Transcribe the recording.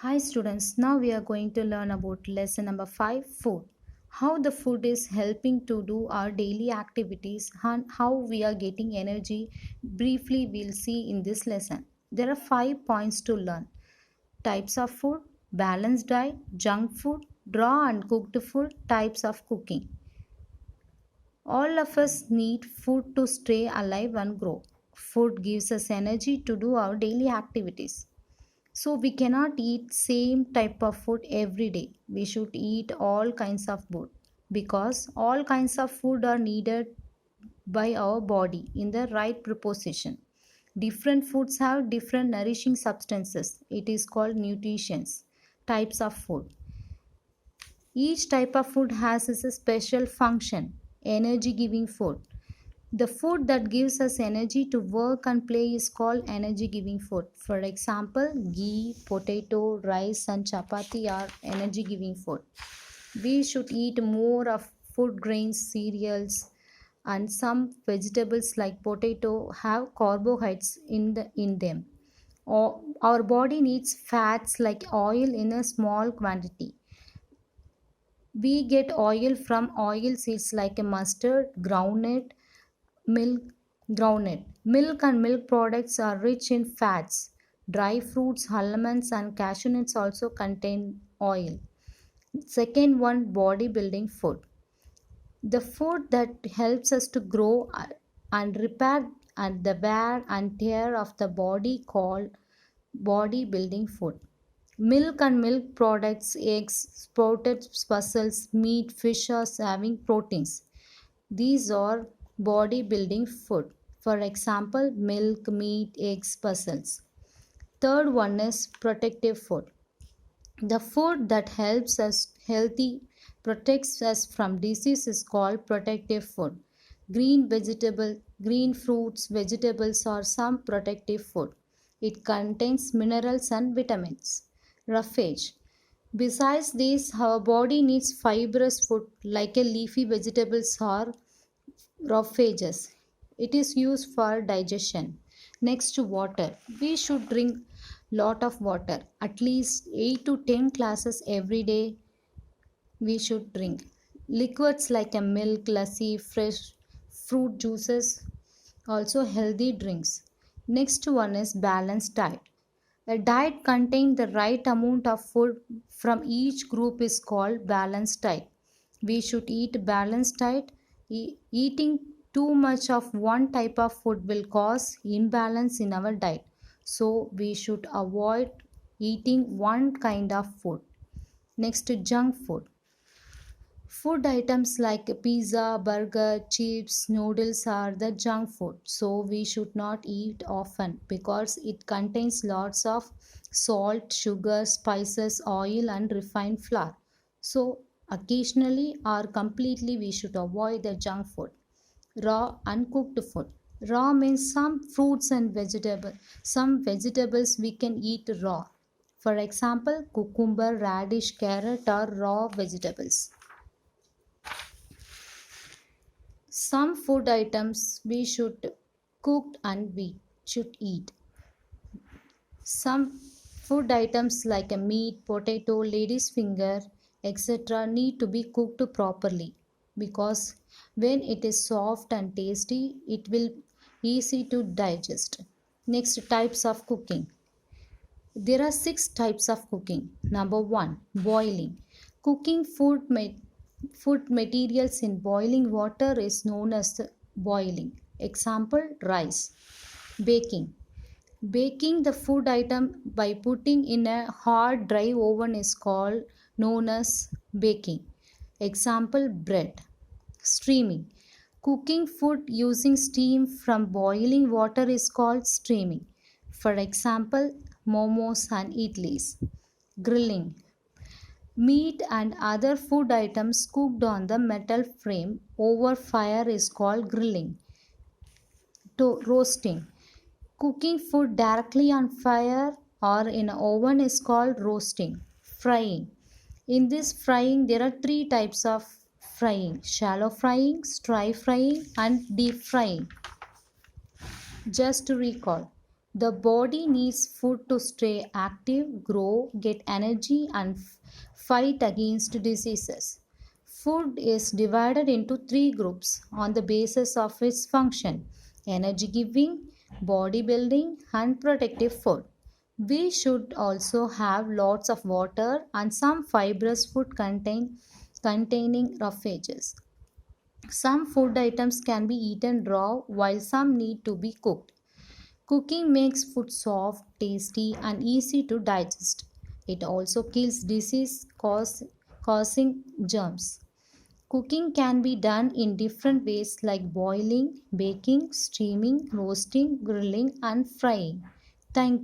Hi students, now we are going to learn about lesson number 5, food. How the food is helping to do our daily activities and how we are getting energy. Briefly we'll see in this lesson. There are 5 points to learn. Types of food, balanced diet, junk food, raw and cooked food, types of cooking. All of us need food to stay alive and grow. Food gives us energy to do our daily activities. So we cannot eat same type of food every day. We should eat all kinds of food because all kinds of food are needed by our body in the right proportion. Different foods have different nourishing substances. It is called nutritions. Types of food. Each type of food has a special function. Energy giving food. The food that gives us energy to work and play is called energy giving food. For example, ghee, potato, rice, and chapati are energy giving food. We should eat more of food grains, cereals, and some vegetables like potato have carbohydrates in them. Our body needs fats like oil in a small quantity. We get oil from oil seeds like a mustard, groundnut, milk, groundnut. Milk and milk products are rich in fats. Dry fruits, almonds, and cashew nuts also contain oil. Second one, bodybuilding food. The food that helps us to grow and repair and the wear and tear of the body called bodybuilding food. Milk and milk products, eggs, sprouted mussels, meat, fish are having proteins. These are bodybuilding food. For example, milk, meat, eggs, mussels. Third one is protective food. The food that helps us healthy, protects us from disease is called protective food. Green fruits, vegetables are some protective food. It contains minerals and vitamins. Roughage. Besides this, our body needs fibrous food like a leafy vegetables or roughages. It is used for digestion. Next to water. We should drink lot of water. At least 8 to 10 glasses every day we should drink. Liquids like a milk, lassi, fresh fruit juices, also healthy drinks. Next one is balanced diet. A diet containing the right amount of food from each group is called balanced diet. We should eat balanced diet. Eating too much of one type of food will cause imbalance in our diet. So we should avoid eating one kind of food. Next, junk food. Food items like pizza, burger, chips, noodles are the junk food. So we should not eat often because it contains lots of salt, sugar, spices, oil and refined flour. So occasionally or completely we should avoid the junk food. Raw uncooked food. Raw means some fruits and vegetables. Some vegetables we can eat raw. For example, cucumber, radish, carrot are raw vegetables. Some food items we should cook and we should eat. Some food items like a meat, potato, lady's finger, etc. need to be cooked properly because when it is soft and tasty, it will easy to digest. Next, types of cooking. There are 6 types of cooking. Number 1, boiling. Cooking food materials in boiling water is known as boiling. Example, rice. Baking. Baking the food item by putting in a hard dry oven is called known as baking. Example, bread. Steaming. Cooking food using steam from boiling water is called steaming. For example, momos and idlis. Grilling. Meat and other food items cooked on the metal frame over fire is called grilling. Roasting. Cooking food directly on fire or in an oven is called roasting. Frying. In this frying, there are 3 types of frying: shallow frying, stir frying, and deep frying. Just to recall, The body needs food to stay active, grow, get energy, and fight against diseases. Food is divided into three groups on the basis of its function: energy giving, body building, and protective food. We should also have lots of water and some fibrous food containing roughages. Some food items can be eaten raw while some need to be cooked. Cooking makes food soft, tasty, and easy to digest. It also kills causing germs. Cooking can be done in different ways like boiling, baking, steaming, roasting, grilling, and frying. Thank